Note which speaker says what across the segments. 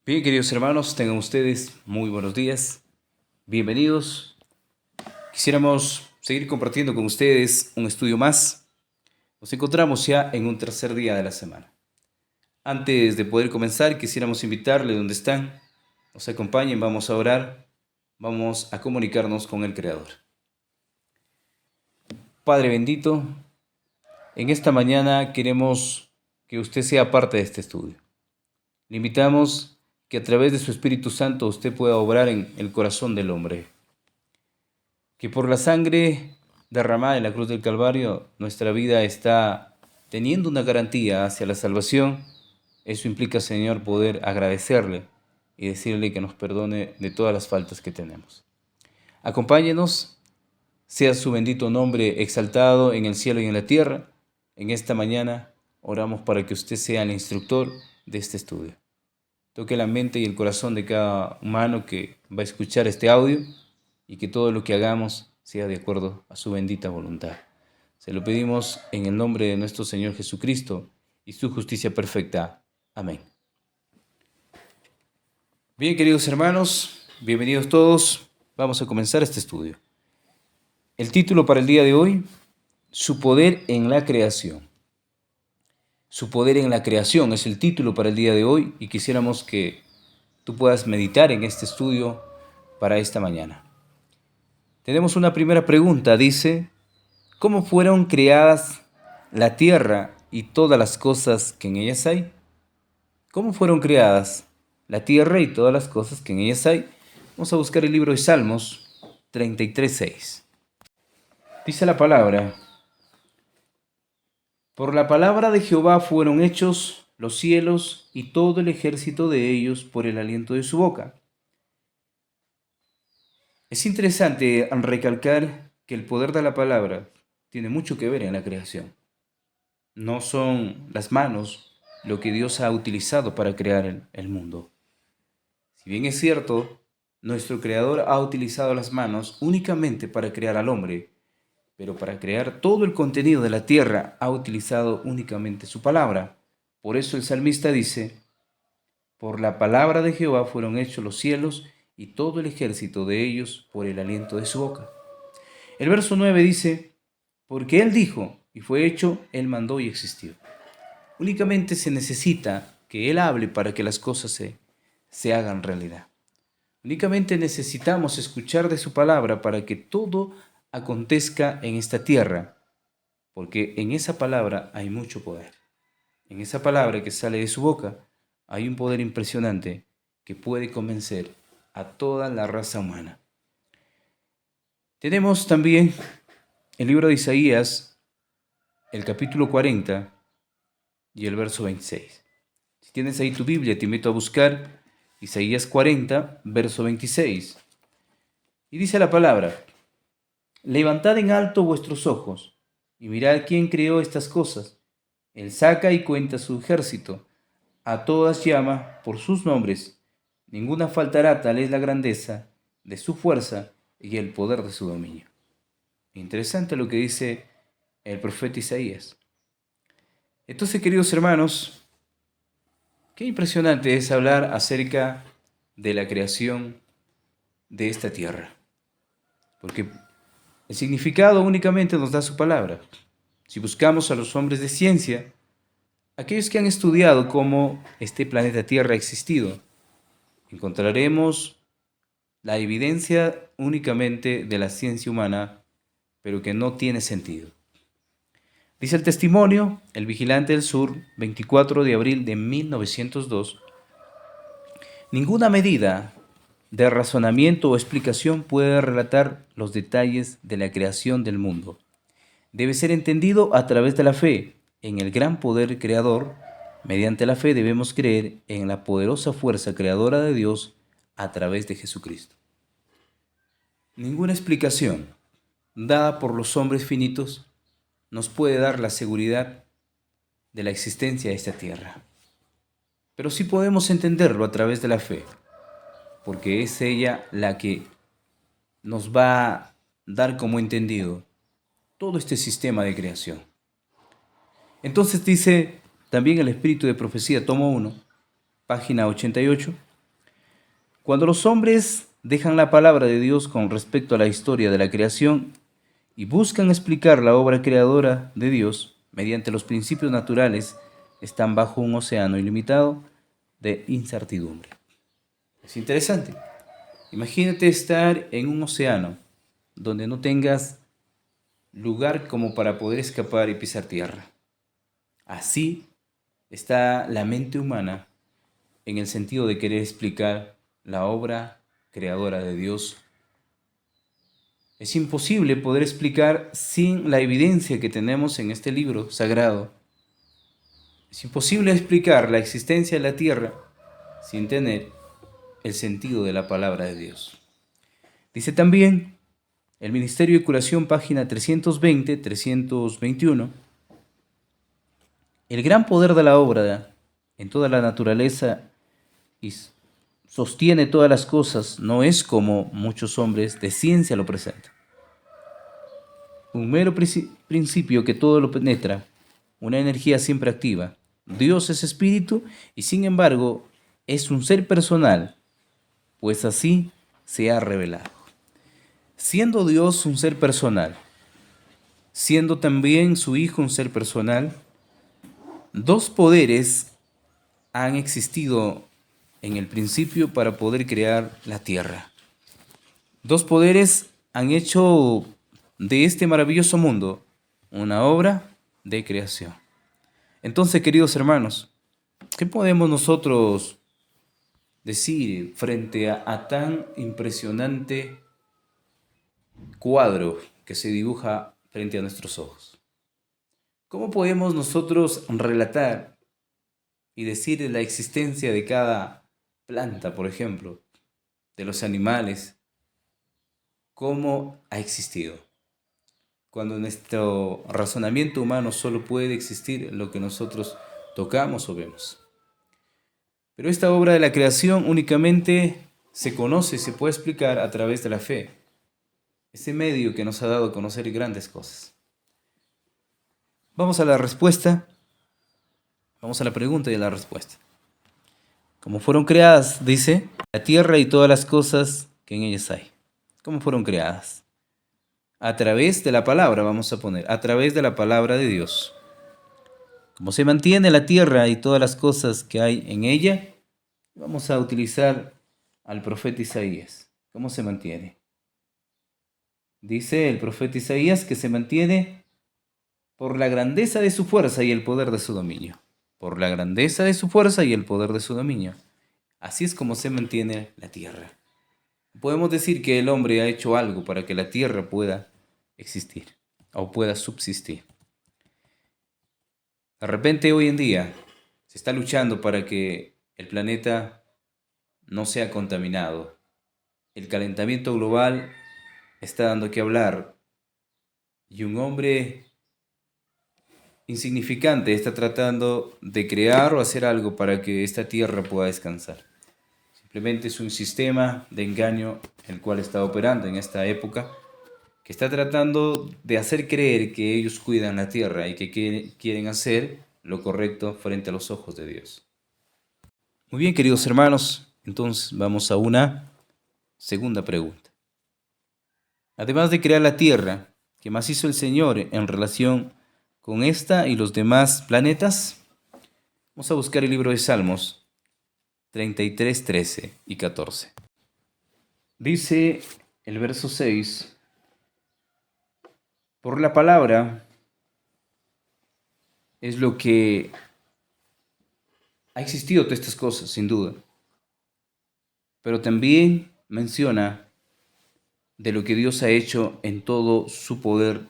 Speaker 1: Bien, queridos hermanos, tengan ustedes muy buenos días. Bienvenidos. Quisiéramos seguir compartiendo con ustedes un estudio más. Nos encontramos ya en un tercer día de la semana. Antes de poder comenzar, quisiéramos invitarle donde están. Nos acompañen, vamos a orar, vamos a comunicarnos con el Creador. Padre bendito, en esta mañana queremos que usted sea parte de este estudio. Le invitamos que a través de su Espíritu Santo usted pueda obrar en el corazón del hombre. Que por la sangre derramada en la cruz del Calvario, nuestra vida está teniendo una garantía hacia la salvación. Eso implica, Señor, poder agradecerle y decirle que nos perdone de todas las faltas que tenemos. Acompáñenos, sea su bendito nombre exaltado en el cielo y en la tierra. En esta mañana oramos para que usted sea el instructor de este estudio. Toque la mente y el corazón de cada humano que va a escuchar este audio y que todo lo que hagamos sea de acuerdo a su bendita voluntad. Se lo pedimos en el nombre de nuestro Señor Jesucristo y su justicia perfecta. Amén. Bien, queridos hermanos, bienvenidos todos. Vamos a comenzar este estudio. El título para el día de hoy, Su poder en la creación. Su poder en la creación es el título para el día de hoy y quisiéramos que tú puedas meditar en este estudio para esta mañana. Tenemos una primera pregunta, dice, ¿cómo fueron creadas la tierra y todas las cosas que en ellas hay? ¿Cómo fueron creadas la tierra y todas las cosas que en ellas hay? Vamos a buscar el libro de Salmos 33:6. Dice la palabra, por la palabra de Jehová fueron hechos los cielos y todo el ejército de ellos por el aliento de su boca. Es interesante recalcar que el poder de la palabra tiene mucho que ver en la creación. No son las manos lo que Dios ha utilizado para crear el mundo. Si bien es cierto, nuestro Creador ha utilizado las manos únicamente para crear al hombre, pero para crear todo el contenido de la tierra ha utilizado únicamente su palabra. Por eso el salmista dice, por la palabra de Jehová fueron hechos los cielos y todo el ejército de ellos por el aliento de su boca. El verso 9 dice, porque Él dijo y fue hecho, Él mandó y existió. Únicamente se necesita que Él hable para que las cosas se hagan realidad. Únicamente necesitamos escuchar de su palabra para que todo acontezca en esta tierra, porque en esa palabra hay mucho poder. En esa palabra que sale de su boca hay un poder impresionante que puede convencer a toda la raza humana. Tenemos también el libro de Isaías, el capítulo 40 y el verso 26. Si tienes ahí tu Biblia, te invito a buscar Isaías 40, verso 26. Y dice la palabra, levantad en alto vuestros ojos y mirad quién creó estas cosas. Él saca y cuenta su ejército, a todas llama por sus nombres. Ninguna faltará, tal es la grandeza de su fuerza y el poder de su dominio. Interesante lo que dice el profeta Isaías. Entonces, queridos hermanos, qué impresionante es hablar acerca de la creación de esta tierra, porque el significado únicamente nos da su palabra. Si buscamos a los hombres de ciencia, aquellos que han estudiado cómo este planeta Tierra ha existido, encontraremos la evidencia únicamente de la ciencia humana, pero que no tiene sentido. Dice el testimonio, El Vigilante del Sur, 24 de abril de 1902, ninguna medida de razonamiento o explicación puede relatar los detalles de la creación del mundo. Debe ser entendido a través de la fe en el gran poder creador. Mediante la fe debemos creer en la poderosa fuerza creadora de Dios a través de Jesucristo. Ninguna explicación dada por los hombres finitos nos puede dar la seguridad de la existencia de esta tierra. Pero sí podemos entenderlo a través de la fe, porque es ella la que nos va a dar como entendido todo este sistema de creación. Entonces dice también el Espíritu de Profecía, tomo 1, página 88, Cuando los hombres dejan la palabra de Dios con respecto a la historia de la creación y buscan explicar la obra creadora de Dios mediante los principios naturales, están bajo un océano ilimitado de incertidumbre. Es interesante. Imagínate estar en un océano donde no tengas lugar como para poder escapar y pisar tierra. Así está la mente humana en el sentido de querer explicar la obra creadora de Dios. Es imposible poder explicar sin la evidencia que tenemos en este libro sagrado. Es imposible explicar la existencia de la tierra sin tener el sentido de la palabra de Dios. Dice también el Ministerio de Curación, página 320-321, el gran poder de la obra en toda la naturaleza y sostiene todas las cosas no es como muchos hombres de ciencia lo presentan. Un mero principio que todo lo penetra, una energía siempre activa. Dios es espíritu y sin embargo es un ser personal, pues así se ha revelado. Siendo Dios un ser personal, siendo también su Hijo un ser personal, dos poderes han existido en el principio para poder crear la tierra. Dos poderes han hecho de este maravilloso mundo una obra de creación. Entonces, queridos hermanos, ¿qué podemos nosotros decir frente a tan impresionante cuadro que se dibuja frente a nuestros ojos? ¿Cómo podemos nosotros relatar y decir de la existencia de cada planta, por ejemplo, de los animales, cómo ha existido? Cuando nuestro razonamiento humano solo puede existir lo que nosotros tocamos o vemos. Pero esta obra de la creación únicamente se conoce y se puede explicar a través de la fe, ese medio que nos ha dado a conocer grandes cosas. Vamos a la respuesta, vamos a la pregunta y a la respuesta. ¿Cómo fueron creadas? Dice, la tierra y todas las cosas que en ellas hay. ¿Cómo fueron creadas? A través de la palabra, vamos a poner, a través de la palabra de Dios. ¿Cómo se mantiene la tierra y todas las cosas que hay en ella? Vamos a utilizar al profeta Isaías. ¿Cómo se mantiene? Dice el profeta Isaías que se mantiene por la grandeza de su fuerza y el poder de su dominio. Por la grandeza de su fuerza y el poder de su dominio. Así es como se mantiene la tierra. Podemos decir que el hombre ha hecho algo para que la tierra pueda existir o pueda subsistir. De repente hoy en día se está luchando para que el planeta no sea contaminado. El calentamiento global está dando que hablar y un hombre insignificante está tratando de crear o hacer algo para que esta tierra pueda descansar. Simplemente es un sistema de engaño el cual está operando en esta época, que está tratando de hacer creer que ellos cuidan la tierra y que quieren hacer lo correcto frente a los ojos de Dios. Muy bien, queridos hermanos, entonces vamos a una segunda pregunta. Además de crear la tierra, ¿qué más hizo el Señor en relación con esta y los demás planetas? Vamos a buscar el libro de Salmos 33, 13 y 14. Dice el verso 6, por la palabra es lo que ha existido todas estas cosas, sin duda. Pero también menciona de lo que Dios ha hecho en todo su poder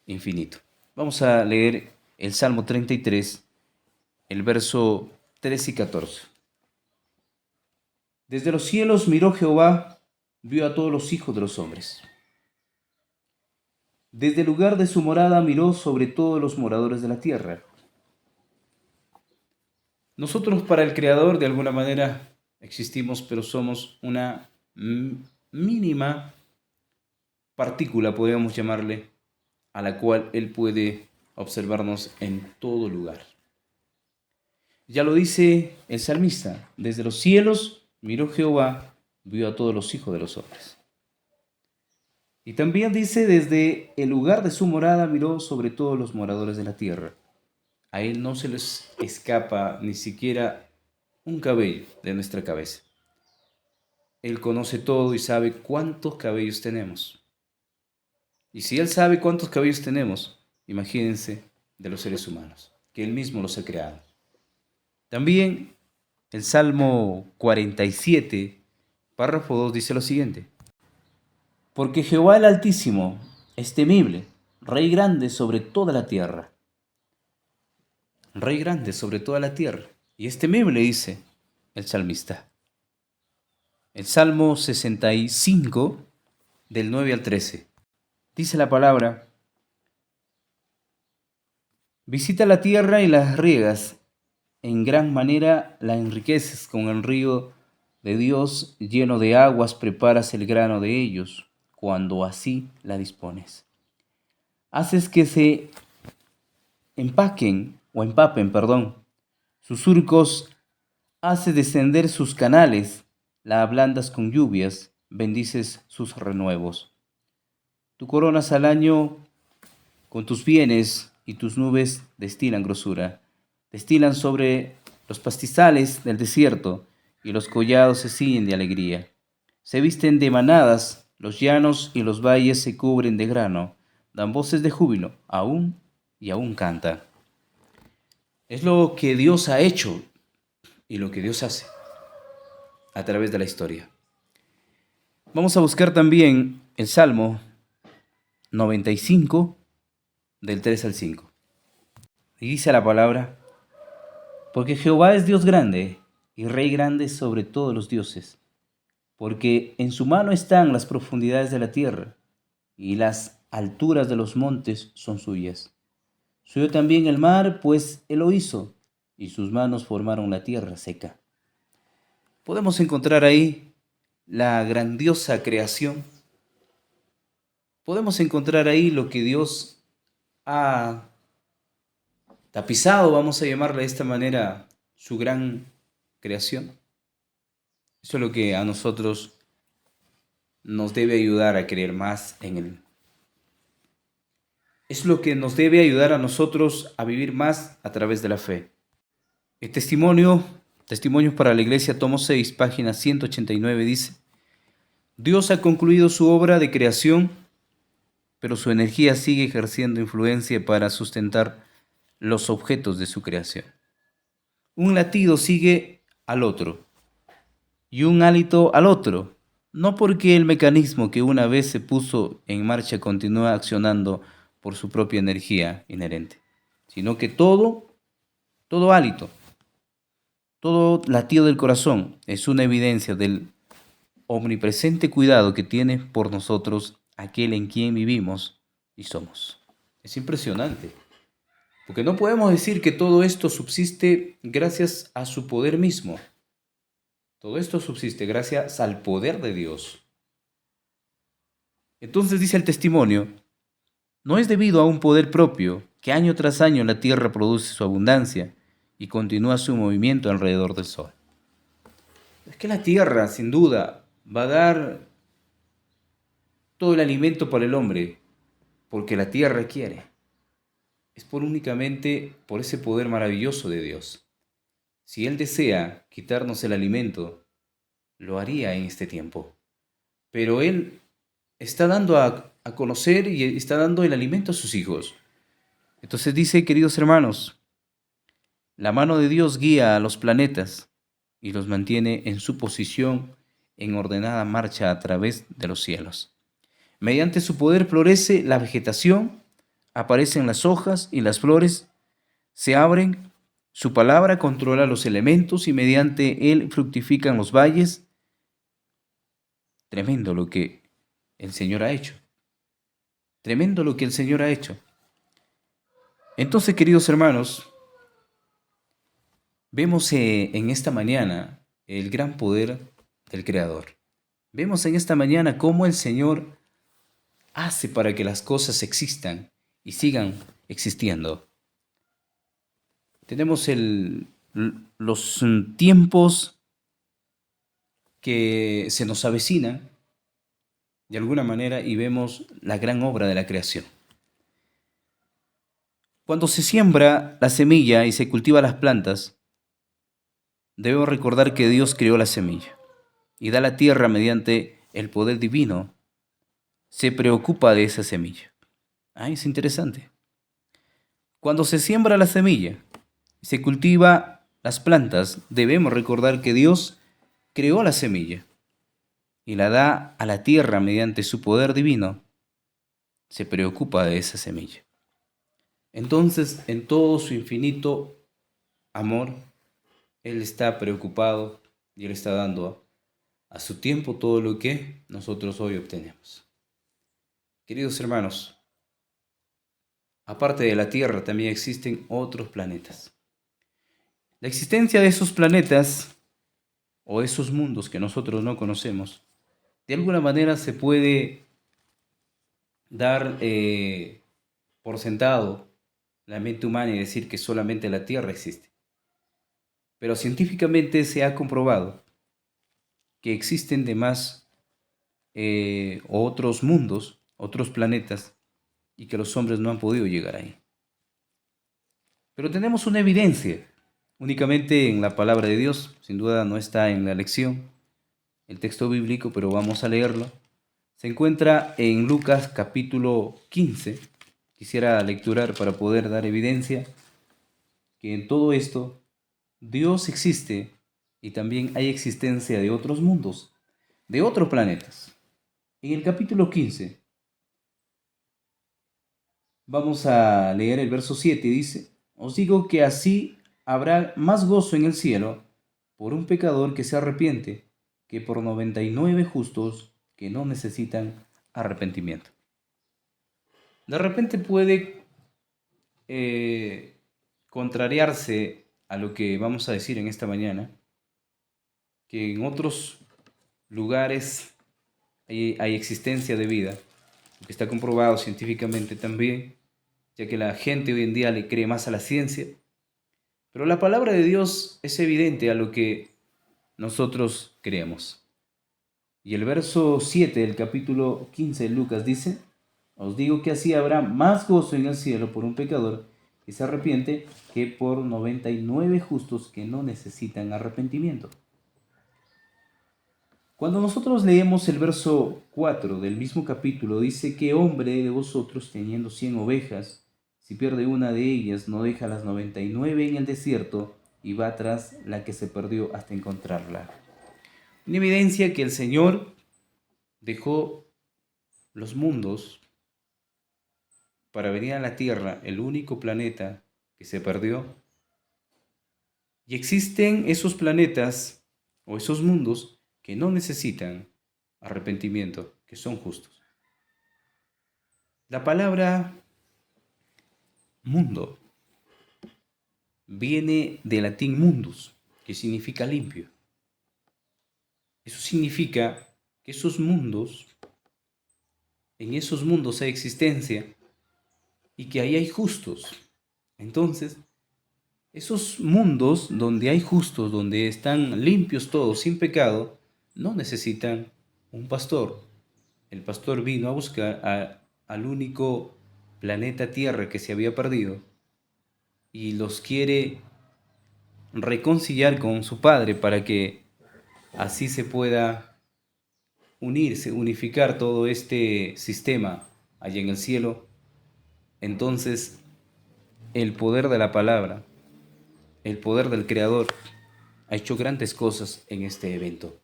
Speaker 1: infinito. Vamos a leer el Salmo 33, el verso 13 y 14. Desde los cielos miró Jehová, vio a todos los hijos de los hombres. Desde el lugar de su morada miró sobre todos los moradores de la tierra. Nosotros para el Creador de alguna manera existimos, pero somos una mínima partícula, podríamos llamarle, a la cual Él puede observarnos en todo lugar. Ya lo dice el salmista, desde los cielos miró Jehová, vio a todos los hijos de los hombres. Y también dice, desde el lugar de su morada miró sobre todos los moradores de la tierra. A él no se les escapa ni siquiera un cabello de nuestra cabeza. Él conoce todo y sabe cuántos cabellos tenemos. Y si él sabe cuántos cabellos tenemos, imagínense de los seres humanos, que él mismo los ha creado. También el Salmo 47, párrafo 2 dice lo siguiente: porque Jehová el Altísimo es temible, Rey grande sobre toda la tierra. Rey grande sobre toda la tierra. Y es temible, dice el salmista. El Salmo 65, del 9 al 13. Dice la palabra: visita la tierra y las riegas, en gran manera la enriqueces con el río de Dios, lleno de aguas preparas el grano de ellos, cuando así la dispones. Haces que se empapen, sus surcos, haces descender sus canales, la ablandas con lluvias, bendices sus renuevos. Tú coronas al año con tus bienes y tus nubes destilan grosura. Destilan sobre los pastizales del desierto y los collados se ciñen de alegría. Se visten de manadas, los llanos y los valles se cubren de grano. Dan voces de júbilo, aún y aún cantan. Es lo que Dios ha hecho y lo que Dios hace a través de la historia. Vamos a buscar también el Salmo 95, del 3 al 5. Y dice la palabra: porque Jehová es Dios grande y Rey grande sobre todos los dioses, porque en su mano están las profundidades de la tierra, y las alturas de los montes son suyas. Suyo también el mar, pues él lo hizo, y sus manos formaron la tierra seca. Podemos encontrar ahí la grandiosa creación. Podemos encontrar ahí lo que Dios ha tapizado, vamos a llamarle de esta manera, su gran creación. Eso es lo que a nosotros nos debe ayudar a creer más en Él. Es lo que nos debe ayudar a nosotros a vivir más a través de la fe. El Testimonios para la Iglesia, tomo 6, página 189, dice: Dios ha concluido su obra de creación, pero su energía sigue ejerciendo influencia para sustentar los objetos de su creación. Un latido sigue al otro y un hálito al otro, no porque el mecanismo que una vez se puso en marcha continúa accionando por su propia energía inherente, sino que todo hálito, todo latido del corazón es una evidencia del omnipresente cuidado que tiene por nosotros aquel en quien vivimos y somos. Es impresionante, porque no podemos decir que todo esto subsiste gracias a su poder mismo. Todo esto subsiste gracias al poder de Dios. Entonces dice el testimonio: no es debido a un poder propio que año tras año la tierra produce su abundancia y continúa su movimiento alrededor del sol. Es que la tierra, sin duda, va a dar todo el alimento para el hombre, porque la tierra quiere. Es únicamente por ese poder maravilloso de Dios. Si Él desea quitarnos el alimento, lo haría en este tiempo. Pero Él está dando a conocer y está dando el alimento a sus hijos. Entonces dice, queridos hermanos, la mano de Dios guía a los planetas y los mantiene en su posición en ordenada marcha a través de los cielos. Mediante su poder florece la vegetación, aparecen las hojas y las flores, se abren, su palabra controla los elementos y mediante él fructifican los valles. Tremendo lo que el Señor ha hecho. Tremendo lo que el Señor ha hecho. Entonces, queridos hermanos, vemos en esta mañana el gran poder del Creador. Vemos en esta mañana cómo el Señor hace para que las cosas existan y sigan existiendo. Tenemos los tiempos que se nos avecinan de alguna manera y vemos la gran obra de la creación. Cuando se siembra la semilla y se cultiva las plantas, debemos recordar que Dios creó la semilla y da la tierra mediante el poder divino. Se preocupa de esa semilla. Es interesante. Cuando se siembra la semilla y se cultiva las plantas, debemos recordar que Dios creó la semilla y la da a la tierra mediante su poder divino. Se preocupa de esa semilla. Entonces, en todo su infinito amor, Él está preocupado y Él está dando a su tiempo todo lo que nosotros hoy obtenemos. Queridos hermanos, aparte de la Tierra también existen otros planetas. La existencia de esos planetas o esos mundos que nosotros no conocemos, de alguna manera se puede dar por sentado la mente humana y decir que solamente la Tierra existe. Pero científicamente se ha comprobado que existen demás otros mundos, otros planetas, y que los hombres no han podido llegar ahí. Pero tenemos una evidencia, únicamente en la palabra de Dios, sin duda no está en la lección, el texto bíblico, pero vamos a leerlo. Se encuentra en Lucas capítulo 15. Quisiera lecturar para poder dar evidencia que en todo esto Dios existe y también hay existencia de otros mundos, de otros planetas. En el capítulo 15 vamos a leer el verso 7, dice: os digo que así habrá más gozo en el cielo por un pecador que se arrepiente que por 99 justos que no necesitan arrepentimiento. De repente puede contrariarse a lo que vamos a decir en esta mañana, que en otros lugares hay existencia de vida, que está comprobado científicamente también, ya que la gente hoy en día le cree más a la ciencia. Pero la palabra de Dios es evidente a lo que nosotros creemos. Y el verso 7 del capítulo 15 de Lucas dice: os digo que así habrá más gozo en el cielo por un pecador que se arrepiente que por 99 justos que no necesitan arrepentimiento. Cuando nosotros leemos el verso 4 del mismo capítulo, dice: ¿qué hombre de vosotros, teniendo 100 ovejas, si pierde una de ellas, no deja las 99 en el desierto y va tras la que se perdió hasta encontrarla? Una evidencia que el Señor dejó los mundos para venir a la Tierra, el único planeta que se perdió. Y existen esos planetas o esos mundos que no necesitan arrepentimiento, que son justos. La palabra mundo viene del latín mundus, que significa limpio. Eso significa que esos mundos, en esos mundos hay existencia y que ahí hay justos. Entonces, esos mundos donde hay justos, donde están limpios todos, sin pecado, no necesitan un pastor. El pastor vino a buscar al único planeta Tierra que se había perdido y los quiere reconciliar con su Padre para que así se pueda unirse, unificar todo este sistema allá en el cielo. Entonces, el poder de la palabra, el poder del Creador, ha hecho grandes cosas en este evento.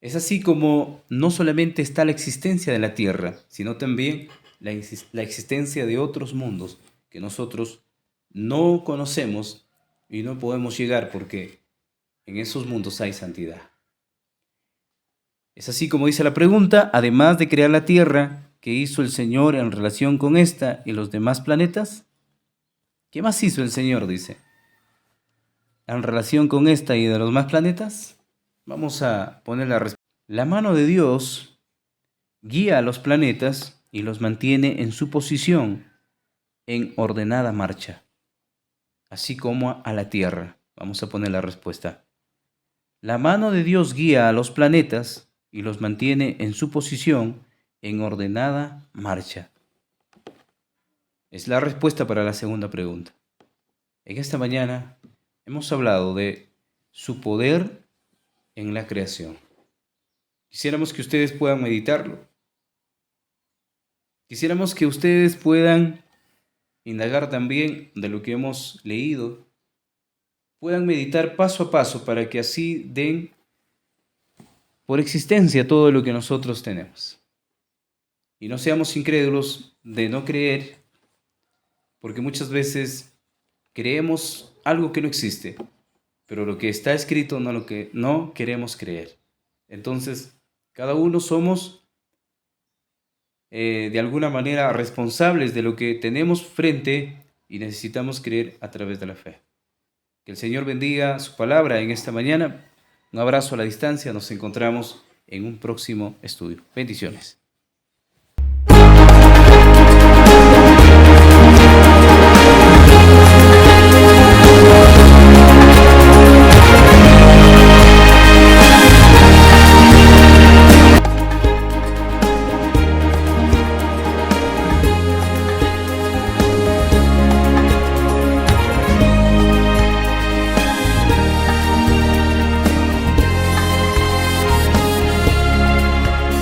Speaker 1: Es así como no solamente está la existencia de la Tierra, sino también la existencia de otros mundos que nosotros no conocemos y no podemos llegar porque en esos mundos hay santidad. Es así como dice la pregunta: además de crear la Tierra, ¿qué hizo el Señor en relación con esta y los demás planetas? ¿Qué más hizo el Señor? Dice. En relación con esta y de los demás planetas, vamos a poner la respuesta. La mano de Dios guía a los planetas y los mantiene en su posición en ordenada marcha, así como a la Tierra. Vamos a poner la respuesta. La mano de Dios guía a los planetas y los mantiene en su posición en ordenada marcha. Es la respuesta para la segunda pregunta. En esta mañana hemos hablado de su poder en la creación. Quisiéramos que ustedes puedan meditarlo. Quisiéramos que ustedes puedan indagar también de lo que hemos leído, puedan meditar paso a paso para que así den por existencia todo lo que nosotros tenemos. Y no seamos incrédulos de no creer, porque muchas veces creemos algo que no existe, pero lo que está escrito no lo que no queremos creer. Entonces, cada uno somos de alguna manera responsables de lo que tenemos frente y necesitamos creer a través de la fe. Que el Señor bendiga su palabra en esta mañana. Un abrazo a la distancia. Nos encontramos en un próximo estudio. Bendiciones.